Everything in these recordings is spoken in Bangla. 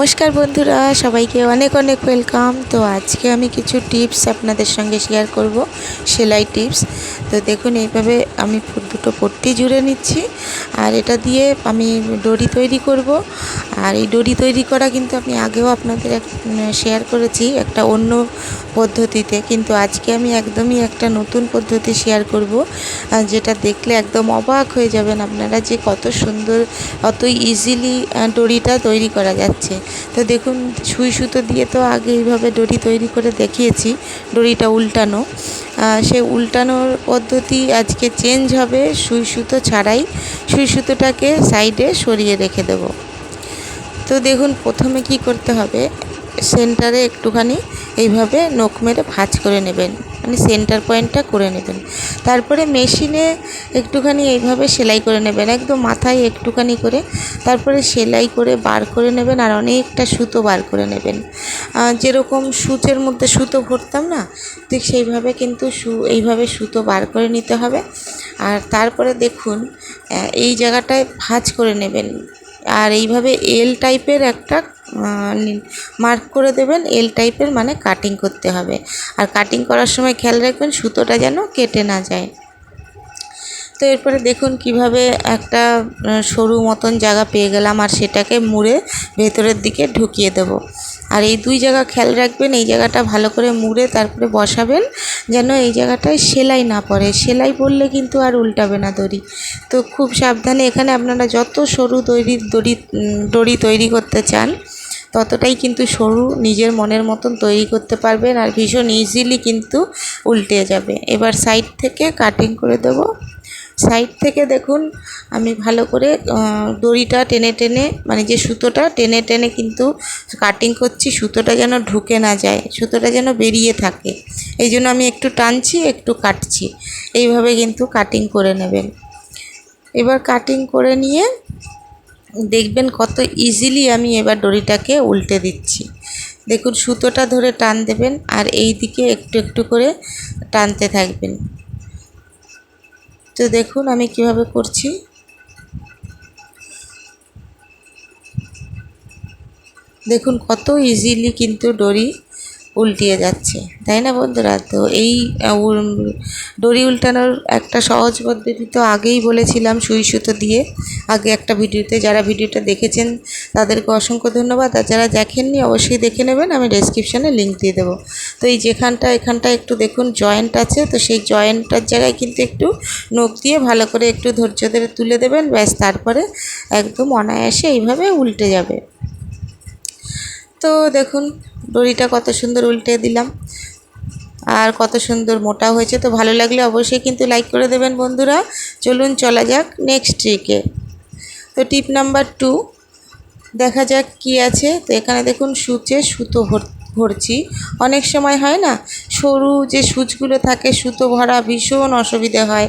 नमस्कार बंधुरा सबाइके अनेक अनेक वेलकाम। तो आज के आमी किछु टिप्स आपनादेर संगे शेयर करब, सेलाई टिप्स। तो देखुन এইভাবে আমি দুটো পট্টি জুড়ে নিচ্ছি আর এটা দিয়ে আমি ডরি তৈরি করব। আর এই ডরি তৈরি করা কিন্তু আমি আগেও আপনাদের শেয়ার করেছি একটা অন্য পদ্ধতিতে, কিন্তু আজকে আমি একদমই একটা নতুন পদ্ধতি শেয়ার করব, যেটা দেখলে একদম অবাক হয়ে যাবেন আপনারা যে কত সুন্দর কত ইজিলি ডরিটা তৈরি করা যাচ্ছে। তো দেখুন সুই সুতো দিয়ে তো আগে এইভাবে ডরি তৈরি করে দেখিয়েছি, ডরিটা উল্টানো। সেই উল্টানোর পদ্ধতি আজকে চেঞ্জ হবে, সুই সুতো ছাড়াই সুই সুতোটাকে সাইডে সরিয়ে রেখে দেব। তো দেখুন প্রথমে কি করতে হবে, সেন্টারে একটুখানি এইভাবে নখ মেরে ভাঁজ করে নেবেন, মানে সেন্টার পয়েন্টটা করে নেবেন। তারপরে মেশিনে একটুখানি এইভাবে সেলাই করে নেবেন, একদম মাথায় একটুখানি করে, তারপরে সেলাই করে বার করে নেবেন আর অনেকটা সুতো বার করে নেবেন। যেরকম সূচের মধ্যে সুতো ভরতাম না, ঠিক সেইভাবে কিন্তু এইভাবে সুতো বার করে নিতে হবে। আর তারপরে দেখুন এই জায়গাটায় ভাঁজ করে নেবেন আর এইভাবে এল টাইপের একটা মার্ক করে দেবেন। এল টাইপের মানে কাটিং করতে হবে, আর কাটিং করার সময় খেয়াল রাখবেন সুতোটা যেন কেটে না যায়। তো এরপরে দেখুন কিভাবে একটা সরু মতন জায়গা পেয়ে গেলাম আর সেটাকে মুড়ে ভেতরের দিকে ঢুকিয়ে দেব। আর এই দুই জায়গা খেয়াল রাখবেন, এই জায়গাটা ভালো করে মুড়ে তারপরে বসাবেন যেন এই জায়গাটায় সেলাই না পড়ে। সেলাই পড়লে কিন্তু আর উল্টাবে না দড়ি। তো খুব সাবধানে, এখানে আপনারা যত সরু দড়ি তৈরি করতে চান ততটাই কিন্তু সরু নিজের মনের মতন তৈরি করতে পারবেন আর ভীষণ ইজিলি কিন্তু উল্টে যাবে। এবার সাইড থেকে কাটিং করে দেব। সাইড থেকে দেখুন আমি ভালো করে দড়িটা টেনে টেনে, মানে যে সুতোটা টেনে টেনে কিন্তু কাটিং করছি, সুতোটা যেন ঢুকে না যায়, সুতোটা যেন বেরিয়ে থাকে। এই জন্য আমি একটু টানছি একটু কাটছি, এইভাবে কিন্তু কাটিং করে নেবেন। এবার কাটিং করে নিয়ে দেখবেন কত ইজিলি আমি এবার দড়িটাকে উল্টে দিচ্ছি। দেখুন সুতোটা ধরে টান দেবেন আর এই দিকে একটু একটু করে টানতে থাকবেন। তো দেখুন আমি কিভাবে করছি। দেখুন কত ইজিলি কিন্তু দড়ি উল্টিয়ে যাচ্ছে, তাই না বন্ধুরা? তো এই দড়ি উল্টানোর একটা সহজ পদ্ধতি তো আগেই বলেছিলাম সুই সুতো দিয়ে, আগে একটা ভিডিওতে। যারা ভিডিওটা দেখেছেন তাদেরকে অসংখ্য ধন্যবাদ, আর যারা দেখেননি অবশ্যই দেখে নেবেন, আমি ডেসক্রিপশানে লিঙ্ক দিয়ে দেবো। তো এই এখানটা একটু দেখুন জয়েন্ট আছে, তো সেই জয়েন্টটার জায়গায় কিন্তু একটু নখ দিয়ে ভালো করে একটু ধৈর্য ধরে তুলে দেবেন, ব্যাস। তারপরে একদম অনায়াসে এইভাবে উল্টে যাবে। তো দেখুন দড়িটা কত সুন্দর উল্টে দিলাম আর কত সুন্দর মোটা হয়েছে। তো ভালো লাগলে অবশ্যই কিন্তু লাইক করে দেবেন বন্ধুরা। চলুন চলা যাক নেক্সট ট্রিকে। তো টিপ নাম্বার 2 দেখা যাক কি আছে। তো এখানে দেখুন সূচে সুতো ভরছি। অনেক সময় হয় না, সরু যে সূচগুলো থাকে সুতো ভরা ভীষণ অসুবিধা হয়,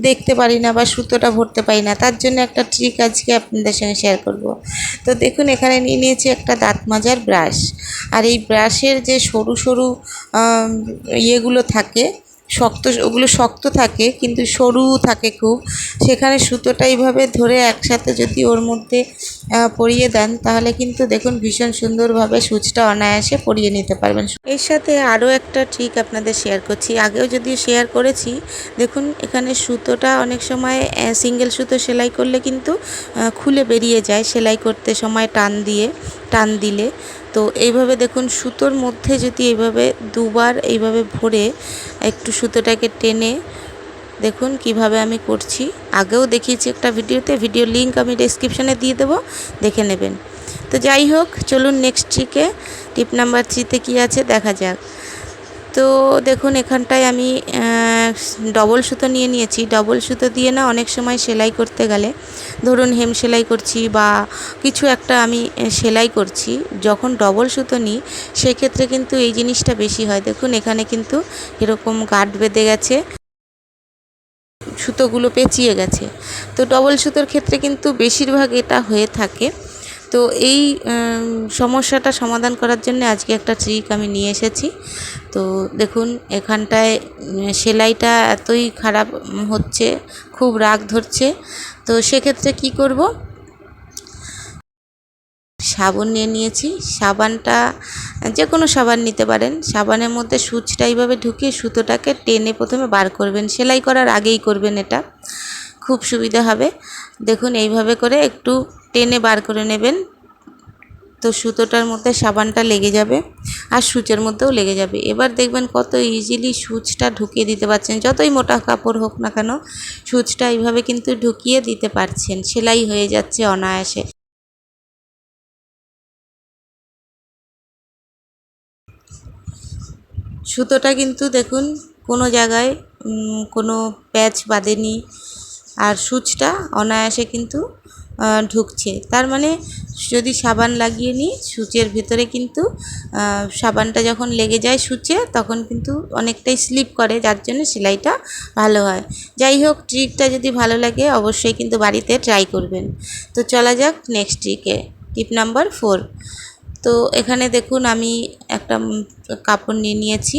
দেখতে পারি না বা সুতোটা ভরতে পারি না। তার জন্য একটা ট্রিক আজকে আপনাদের সঙ্গে শেয়ার করব। তো দেখুন এখানে নিয়ে নিয়েছি একটা দাঁত মাজার ব্রাশ, আর এই ব্রাশের যে সরু সরু ইয়েগুলো থাকে শক্ত, ওগুলো শক্ত থাকে কিন্তু সরু থাকে খুব, সেখানে সুতোটা এইভাবে ধরে একসাথে যদি ওর মধ্যে পরিয়ে দেন তাহলে কিন্তু দেখুন ভীষণ সুন্দরভাবে সূচটা অনায়াসে পরিয়ে নিতে পারবেন। এর সাথে আরও একটা ট্রিক আপনাদের শেয়ার করছি, আগেও যদিও শেয়ার করেছি। দেখুন এখানে সুতোটা অনেক সময় সিঙ্গেল সুতো সেলাই করলে কিন্তু খুলে বেরিয়ে যায় সেলাই করতে সময় টান দিলে। তো এইভাবে দেখুন সুতোর মধ্যে যদি এইভাবে দুবার এইভাবে ভরে একটু সুতোটাকে টেনে, দেখুন কিভাবে আমি করছি। আগেও দেখিয়েছি একটা ভিডিওতে, ভিডিও লিঙ্ক আমি ডেসক্রিপশানে দিয়ে দেবো, দেখে নেবেন। তো যাই হোক চলুন নেক্সট ট্রিকে, টিপ নাম্বার 3তে কী আছে দেখা যাক। তো দেখুন এখানটায় আমি ডবল সুতো নিয়ে নিয়েছি। ডবল সুতো দিয়ে না অনেক সময় সেলাই করতে গেলে, ধরুন হেম সেলাই করছি বা কিছু একটা আমি সেলাই করছি, যখন ডবল সুতো নিই সেক্ষেত্রে কিন্তু এই জিনিসটা বেশি হয়। দেখুন এখানে কিন্তু এরকম গাঁট বেঁধে গেছে, সুতোগুলো পেঁচিয়ে গেছে। তো ডবল সুতোর ক্ষেত্রে কিন্তু বেশিরভাগ এটা হয়ে থাকে। তো এই সমস্যাটা সমাধান করার জন্য আজকে একটা ট্রিক আমি নিয়ে এসেছি। তো দেখুন এখানটায় সেলাইটা এতই খারাপ হচ্ছে, খুব রাগ ধরছে। তো সেক্ষেত্রে কি করব, সাবান নিয়ে নিয়েছি। সাবানটা যে কোনো সাবান নিতে পারেন। সাবানের মধ্যে সুচটা এইভাবে ঢুকিয়ে সুতোটাকে টেনে প্রথমে বার করবেন, সেলাই করার আগেই করবেন, এটা খুব সুবিধা হবে। দেখুন এইভাবে করে একটু টেনে বার করে নেবেন, তো সুতোটার মধ্যে সাবানটা লেগে যাবে আর সূচের মধ্যেও লেগে যাবে। এবার দেখবেন কত ইজিলি সূচটা ঢুকিয়ে দিতে পারছেন, যতই মোটা কাপড় হোক না কেন সূচটা এইভাবে কিন্তু ঢুকিয়ে দিতে পারছেন, সেলাই হয়ে যাচ্ছে অনায়াসে। সুতোটা কিন্তু দেখুন কোনো জায়গায় কোনো প্যাচ বাঁধেনি, আর সূচটা অনায়াসে কিন্তু ঢুকছে। তার মানে যদি সাবান লাগিয়ে নিই সূচের ভেতরে কিন্তু সাবানটা যখন লেগে যায় সূচে তখন কিন্তু অনেকটাই স্লিপ করে, যার জন্য সেলাইটা ভালো হয়। যাই হোক, ট্রিকটা যদি ভালো লাগে অবশ্যই কিন্তু বাড়িতে ট্রাই করবেন। তো চলা যাক নেক্সট ট্রিকে, টিপ নাম্বার 4। তো এখানে দেখুন আমি একটা কাপড় নিয়ে নিয়েছি,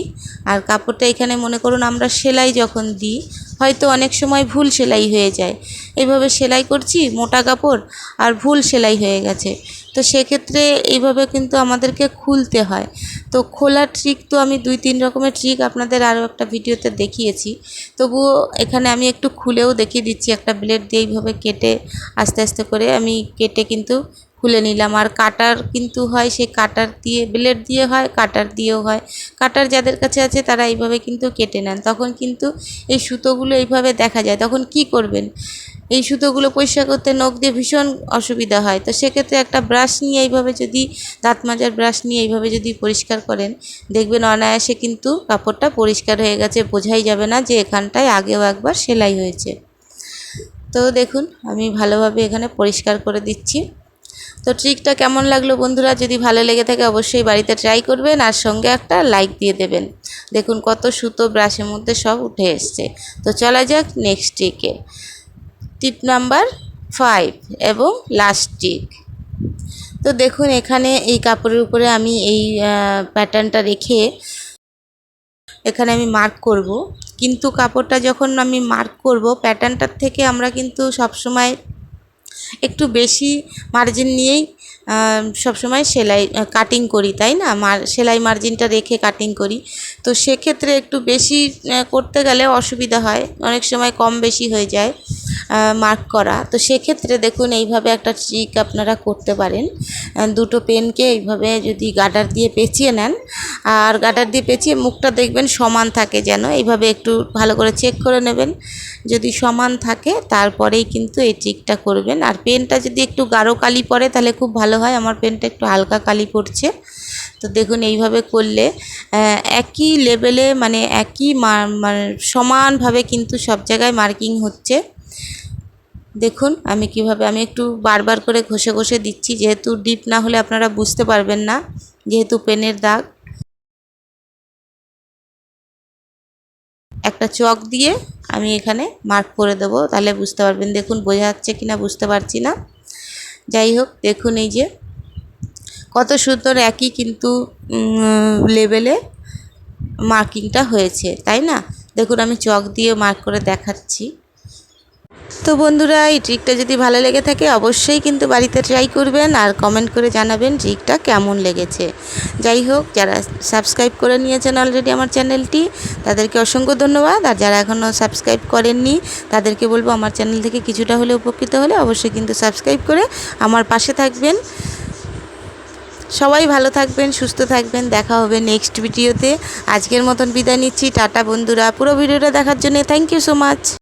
আর কাপড়টা এখানে মনে করুন আমরা সেলাই যখন দিই হয়তো অনেক সময় ভুল সেলাই হয়ে যায়। এইভাবে সেলাই করছি মোটা কাপড় আর ভুল সেলাই হয়ে গেছে, তো সেক্ষেত্রে এইভাবে কিন্তু আমাদেরকে খুলতে হয়। তো খোলার ট্রিক তো আমি 2-3 রকমের ট্রিক আপনাদের আরও একটা ভিডিওতে দেখিয়েছি, তবুও এখানে আমি একটু খুলেও দেখিয়ে দিচ্ছি। একটা ব্লেড দিয়ে এইভাবে কেটে আস্তে আস্তে করে আমি কেটে কিন্তু খুলে নিলাম। আর কাটার কিন্তু হয়, সেই কাটার দিয়ে, ব্লেড দিয়ে হয়, কাটার দিয়েও হয়। কাটার যাদের কাছে আছে তারা এইভাবে কিন্তু কেটে নেন, তখন কিন্তু এই সুতোগুলো এইভাবে দেখা যায়। তখন কি করবেন, এই সুতোগুলো পরিষ্কার করতে নখ দিয়ে ভীষণ অসুবিধা হয়। তো সেক্ষেত্রে একটা ব্রাশ নিয়ে এইভাবে যদি, দাঁত মাজার ব্রাশ নিয়ে এইভাবে যদি পরিষ্কার করেন, দেখবেন অনায়াসে কিন্তু কাপড়টা পরিষ্কার হয়ে গেছে, বোঝাই যাবে না যে এখানটায় আগেও একবার সেলাই হয়েছে। তো দেখুন আমি ভালোভাবে এখানে পরিষ্কার করে দিচ্ছি। তো ট্রিকটা কেমন লাগলো বন্ধুরা, যদি ভালো লেগে থাকে অবশ্যই বাড়িতে ট্রাই করবেন, আর সঙ্গে একটা লাইক দিয়ে দেবেন। দেখুন কত সুতো ব্রাশের মধ্যে সব উঠে এসছে। তো চলা যাক নেক্সট ট্রিকে, টিপ নাম্বার 5 এবং লাস্ট ট্রিক। তো দেখুন এখানে এই কাপড়ের উপরে আমি এই প্যাটার্নটা রেখে এখানে আমি মার্ক করব, কিন্তু কাপড়টা যখন আমি মার্ক করব প্যাটার্নটার থেকে আমরা কিন্তু সবসময় একটু বেশি মার্জিন নিয়েই সবসময় সেলাই কাটিং করি, তাই না? সেলাই মার্জিনটা রেখে কাটিং করি। তো সেক্ষেত্রে একটু বেশি করতে গেলে অসুবিধা হয়, অনেক সময় কম বেশি হয়ে যায় মার্ক করা। তো সেক্ষেত্রে দেখুন এইভাবে একটা ট্রিক আপনারা করতে পারেন। দুটো পেনকে এইভাবে যদি গার্ডার দিয়ে পেঁচিয়ে নেন, আর গার্ডার দিয়ে পেঁচিয়ে মুখটা দেখবেন সমান থাকে যেন, এইভাবে একটু ভালো করে চেক করে নেবেন। যদি সমান থাকে তারপরেই কিন্তু এই ট্রিকটা করবেন। আর পেনটা যদি একটু গাঢ় কালি পড়ে তাহলে খুব ভালো হয়, আমার পেনটা একটু হালকা কালি পড়ছে। তো দেখুন এইভাবে করলে একই লেভেলে, মানে একই মানে সমানভাবে কিন্তু সব জায়গায় মার্কিং হচ্ছে। দেখুন আমি কিভাবে, আমি একটু বারবার করে ঘষে ঘষে দিচ্ছি, যেহেতু ডিপ না হলে আপনারা বুঝতে পারবেন না, যেহেতু পেনের দাগ। একটা চক দিয়ে আমি এখানে মার্ক করে দেবো, তাহলে বুঝতে পারবেন। দেখুন বোঝা যাচ্ছে কিনা বুঝতে পারছি না, যাই হোক দেখুন এই যে কত সুন্দর একই কিন্তু লেভেলে মার্কিংটা হয়েছে, তাই না? দেখুন আমি চক দিয়ে মার্ক করে দেখাচ্ছি। তো বন্ধুরা এই ট্রিকটা যদি ভালো লেগে থাকে অবশ্যই কিন্তু বাড়িতে ট্রাই করবেন, আর কমেন্ট করে জানাবেন ট্রিকটা কেমন লেগেছে। যাই হোক, যারা সাবস্ক্রাইব করে নিয়েছেন অলরেডি আমার চ্যানেলটি তাদেরকে অসংখ্য ধন্যবাদ, আর যারা এখনও সাবস্ক্রাইব করেননি তাদেরকে বলবো আমার চ্যানেল থেকে কিছুটা হলে উপকৃত হলে অবশ্যই কিন্তু সাবস্ক্রাইব করে আমার পাশে থাকবেন। সবাই ভালো থাকবেন, সুস্থ থাকবেন, দেখা হবে নেক্সট ভিডিওতে। আজকের মতন বিদায় নিচ্ছি, টাটা বন্ধুরা। পুরো ভিডিওটা দেখার জন্য থ্যাংক ইউ সো মাচ।